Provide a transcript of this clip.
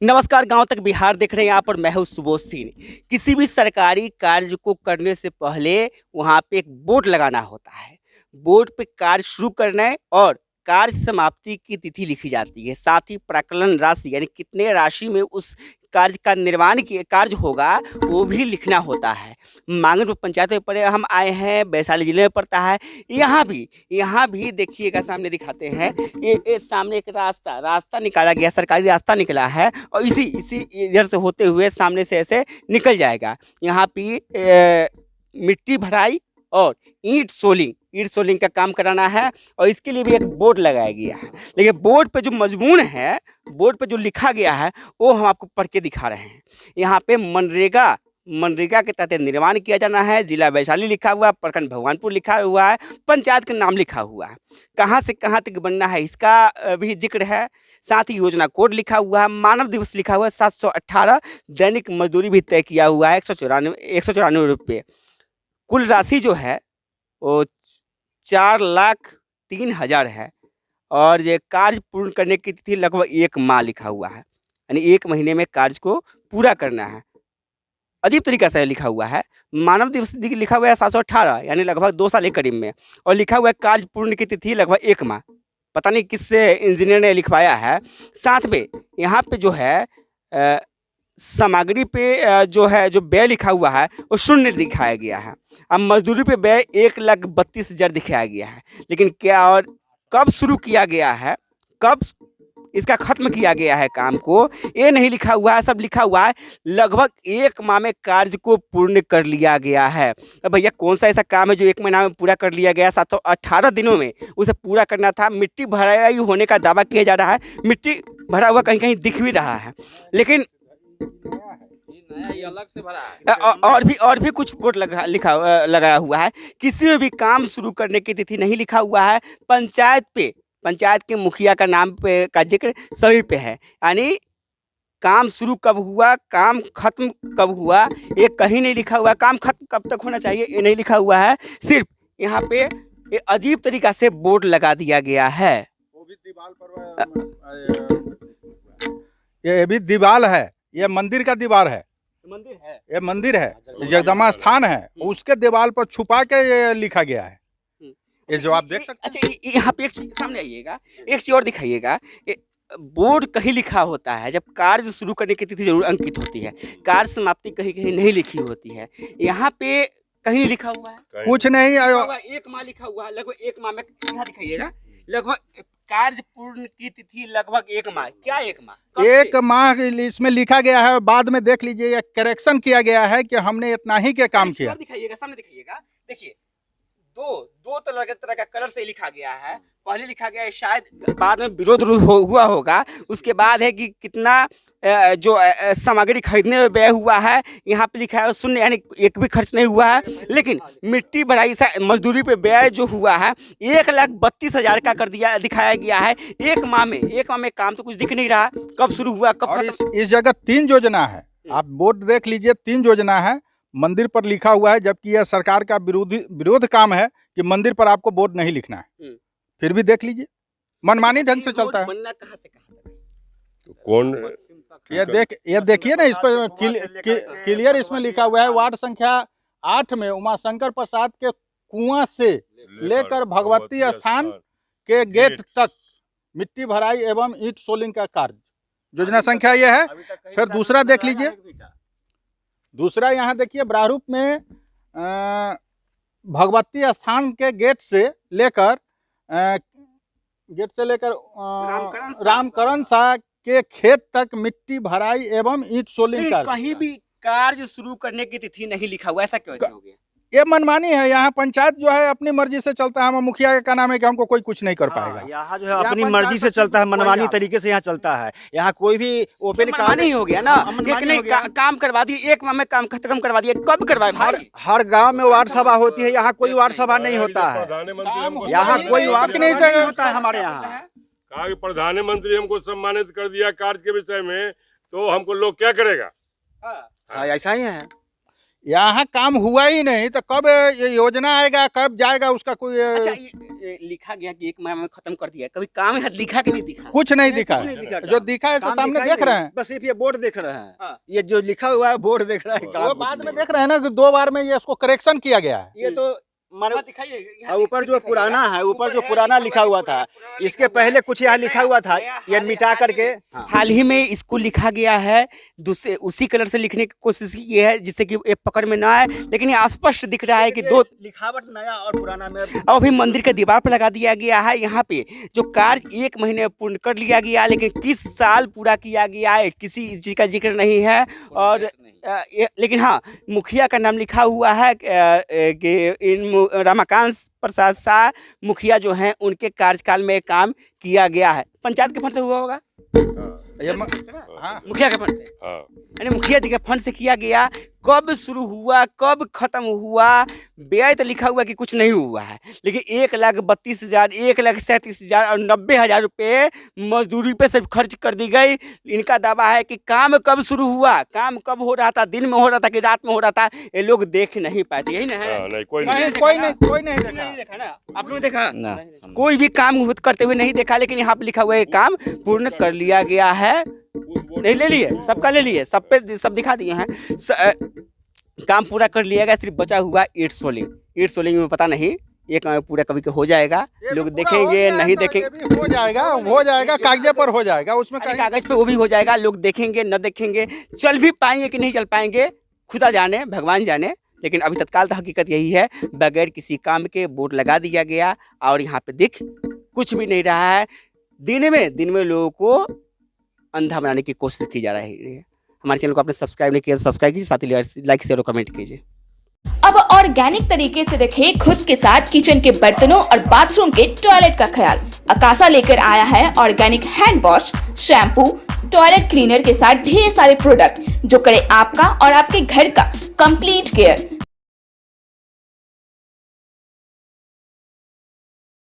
नमस्कार, गांव तक बिहार देख रहे हैं। यहाँ पर मैं हूँ सुबोध सिंह। किसी भी सरकारी कार्य को करने से पहले वहाँ पे एक बोर्ड लगाना होता है। बोर्ड पे कार्य शुरू करना है और कार्य समाप्ति की तिथि लिखी जाती है। साथ ही प्राक्कलन राशि यानी कितने राशि में उस कार्य का निर्माण किए कार्य होगा वो भी लिखना होता है। मांगनपुर पंचायत में पड़े हम आए हैं, वैशाली जिले में पड़ता है। यहाँ भी देखिएगा, सामने दिखाते हैं। ये सामने एक रास्ता निकाला गया, सरकारी रास्ता निकला है और इसी इसी इधर से होते हुए सामने से ऐसे निकल जाएगा। यहाँ पे मिट्टी भराई और ईंट सोलिंग का काम कराना है और इसके लिए भी एक बोर्ड लगाया गया है। लेकिन बोर्ड पे जो मजमून है, बोर्ड पे जो लिखा गया है वो हम आपको पढ़ के दिखा रहे हैं। यहाँ पे मनरेगा के तहत निर्माण किया जाना है। जिला वैशाली लिखा हुआ है, प्रखंड भगवानपुर लिखा हुआ है, पंचायत का नाम लिखा हुआ है। कहाँ से कहाँ तक बनना है इसका भी जिक्र है। साथ ही योजना कोड लिखा हुआ है, मानव दिवस लिखा हुआ है 718, दैनिक मजदूरी भी तय किया हुआ है 194 रुपये। कुल राशि जो है वो 4,03,000 है और ये कार्य पूर्ण करने की तिथि लगभग 1 माह लिखा हुआ है, यानी 1 महीने में कार्य को पूरा करना है। अजीब तरीका से लिखा हुआ है। मानव दिवस लिखा हुआ है 718, यानी लगभग 2 साल के करीब में, और लिखा हुआ है कार्य पूर्ण की तिथि लगभग 1 माह। पता नहीं किससे इंजीनियर ने लिखवाया है। साथ में यहाँ पे जो है सामग्री पे जो व्यय लिखा हुआ है वो शून्य दिखाया गया है। अब मजदूरी पे व्यय 1,32,000 दिखाया गया है। लेकिन क्या और कब शुरू किया गया है, कब इसका खत्म किया गया है काम को, ये नहीं लिखा हुआ है। सब लिखा हुआ है लगभग 1 माह में कार्य को पूर्ण कर लिया गया है। अब भैया कौन सा ऐसा काम है जो 1 महीना में पूरा कर लिया गया? 718 दिनों में उसे पूरा करना था। मिट्टी भराई होने का दावा किया जा रहा है, मिट्टी भरा हुआ कहीं कहीं दिख भी रहा है। लेकिन अलग से भरा है। और भी कुछ बोर्ड लगाया हुआ है। किसी में भी काम शुरू करने की तिथि नहीं लिखा हुआ है। पंचायत के मुखिया का नाम पे का जिक्र सभी पे है, यानी काम शुरू कब हुआ, काम खत्म कब हुआ, ये कहीं नहीं लिखा हुआ। काम खत्म कब तक होना चाहिए ये नहीं लिखा हुआ है। सिर्फ यहाँ पे ये अजीब तरीका से बोर्ड लगा दिया गया है। वो भी दीवार पर ये भी दीवार है, ये मंदिर का दीवार है। ये मंदिर है, जगदम्बा स्थान है, उसके दीवार पर छुपा के ये लिखा गया है। ये जो आप देख सकते हैं। अच्छा, यहाँ पे एक चीज सामने आइएगा, एक चीज और दिखाइएगा। बोर्ड कहीं लिखा होता है जब कार्य शुरू करने की तिथि जरूर अंकित होती है, कार्य समाप्ति कहीं कहीं नहीं लिखी होती है। यहाँ पे कहीं लिखा हुआ है कुछ नहीं, 1 माह लिखा हुआ है। लगभग 1 माह में यहाँ दिखाइएगा, लगभग कार्य पूर्ण की तिथि लगभग 1 माह। क्या 1 माह? 1 माह इसमें लिखा गया है। बाद में देख लीजिए, ये करेक्शन किया गया है कि हमने इतना ही के काम किया। दिखाइएगा, सामने दिखाइएगा। देखिए, दो तरह का कलर से लिखा गया है। पहले लिखा गया है, शायद बाद में विरोध हुआ होगा। उसके बाद है कि कितना जो सामग्री खरीदने में व्यय हुआ है, यहाँ पे लिखा है शून्य, यानी एक भी खर्च नहीं हुआ है। लेकिन मिट्टी भराई मजदूरी पे व्यय जो हुआ है 1,32,000 का कर दिया दिखाया गया है। 1 माह में काम तो कुछ दिख नहीं रहा, कब शुरू हुआ कब खत्म। इस जगह 3 योजना है, आप बोर्ड देख लीजिए, 3 योजना है। मंदिर पर लिखा हुआ है, जबकि यह सरकार का विरोध काम है कि मंदिर पर आपको बोर्ड नहीं लिखना है। फिर भी देख लीजिए, मनमानी ढंग से चलता है। बनना कहाँ से कहाँ तक? कौन ये देखिए ना, इस पर क्लियर इसमें लिखा हुआ है। वार्ड संख्या 8 में उमाशंकर प्रसाद के कुआं से लेकर भगवती स्थान के गेट तक मिट्टी भराई एवं ईंट सोलिंग का कार्य, योजना संख्या ये है। फिर दूसरा देख लीजिए, दूसरा यहाँ देखिए, प्रारूप में भगवती स्थान के गेट से लेकर रामकरण शाह के खेत तक मिट्टी भराई एवं ईंट सोलिंग का। कहीं भी कार्य शुरू करने की तिथि नहीं लिखा हुआ, ऐसा कैसे हो गया? ये मनमानी है। यहाँ पंचायत जो है अपनी मर्जी से चलता है। हम मुखिया का नाम है कि हमको कोई कुछ नहीं कर पाएगा। यहाँ जो है अपनी मर्जी से चलता है, मनमानी तरीके से यहाँ चलता है। यहाँ कोई भी ओपन काम नहीं हो गया ना। काम करवा दिए, 1 माह में काम खत्म करवा दिए। कब करवाए भाई? हर गांव में वार्ड सभा होती है, यहाँ कोई वार्ड सभा नहीं होता है। यहाँ कोई वार्ड नहीं होता है हमारे यहाँ। कहा कि प्रधानमंत्री हमको सम्मानित कर दिया कार्य के विषय में, तो हमको लोग क्या करेगा? ऐसा ही है। यहाँ काम हुआ ही नहीं तो कब ये योजना आएगा, कब जाएगा, उसका कोई अच्छा ये लिखा गया कि 1 महीने में खत्म कर दिया, कभी काम यहाँ दिखा कि नहीं दिखा? कुछ नहीं दिखा। कुछ नहीं दिखा। जो दिखा है काम सामने दिखाई देख नहीं, रहे हैं, बस सिर्फ ये बोर्ड देख रहे हैं। हाँ। ये जो लिखा हुआ है बोर्ड देख रहा है, काम वो कुछ बाद में नहीं। देख रहे हैं ना कि 2 बार में ये इसको करेक्शन किया गया है। ये तो मानो दिखाइए और ऊपर जो पुराना है, ऊपर जो पुराना लिखा हुआ था, इसके पहले कुछ यहाँ लिखा हुआ था, ये मिटा करके हाँ। हाल ही में इसको लिखा गया है, दूसरे उसी कलर से लिखने की कोशिश की है जिससे कि ये पकड़ में ना आए, लेकिन ये स्पष्ट दिख रहा है कि दो लिखावट नया और पुराना में और अभी मंदिर के दीवार पर लगा दिया गया है। यहाँ पे जो कार्य 1 महीने में पूर्ण कर लिया गया, लेकिन किस साल पूरा किया गया है किसी चीज का जिक्र नहीं है। और लेकिन हाँ, मुखिया का नाम लिखा हुआ है कि इन रमाकांत प्रसाद शाह मुखिया जो हैं उनके कार्यकाल में काम किया गया है। पंचायत के फंड से हुआ होगा, हाँ, मुखिया के फंड से, हाँ। यानी मुखिया जी के फंड से किया गया। कब शुरू हुआ, कब खत्म हुआ, व्यय तो लिखा हुआ कि कुछ नहीं हुआ है, लेकिन 1,32,000, 1,37,000 और 90,000 रुपये मजदूरी पे सिर्फ खर्च कर दी गई। इनका दावा है कि काम कब शुरू हुआ, काम कब हो रहा था, दिन में हो रहा था कि रात में हो रहा था, ये लोग देख नहीं पाते। यही ना है? हाँ, नहीं कोई नहीं, नहीं। कोई नहीं देखा। नहीं देखा ना, आप लोगों ने देखा? कोई भी काम करते हुए नहीं देखा, लेकिन यहाँ पे लिखा हुआ है काम पूर्ण कर लिया गया है। नहीं ले लिए, सबका ले लिए, सब पे सब दिखा दिए हैं। काम पूरा कर लिया गया, सिर्फ बचा हुआ ईंट सोलिंग में पता नहीं ये काम पूरा कभी हो जाएगा, लोग देखेंगे नहीं देखेंगे, हो जाएगा कागजे पर हो जाएगा, उसमें अरे कागज पे वो भी हो जाएगा, लोग देखेंगे न देखेंगे, चल भी पाएंगे कि नहीं चल पाएंगे खुदा जाने, भगवान जाने। लेकिन अभी तत्काल तो हकीकत यही है, बगैर किसी काम के बोर्ड लगा दिया गया और यहाँ पे दिख कुछ भी नहीं रहा है। दिन में लोगों को अंधा बनाने की कोशिश की जा रही है। हमारे चैनल को आपने सब्सक्राइब नहीं किया तो सब्सक्राइब कीजिए, साथ ही लाइक शेयर और कमेंट कीजिए। अब ऑर्गेनिक तरीके से रखें खुद के साथ किचन के बर्तनों और बाथरूम के टॉयलेट का ख्याल। अकासा लेकर आया है organic hand wash, shampoo, toilet cleaner के साथ ढेर सारे प्रोडक्ट जो करे आपका और आपके घर का कंप्लीट केयर।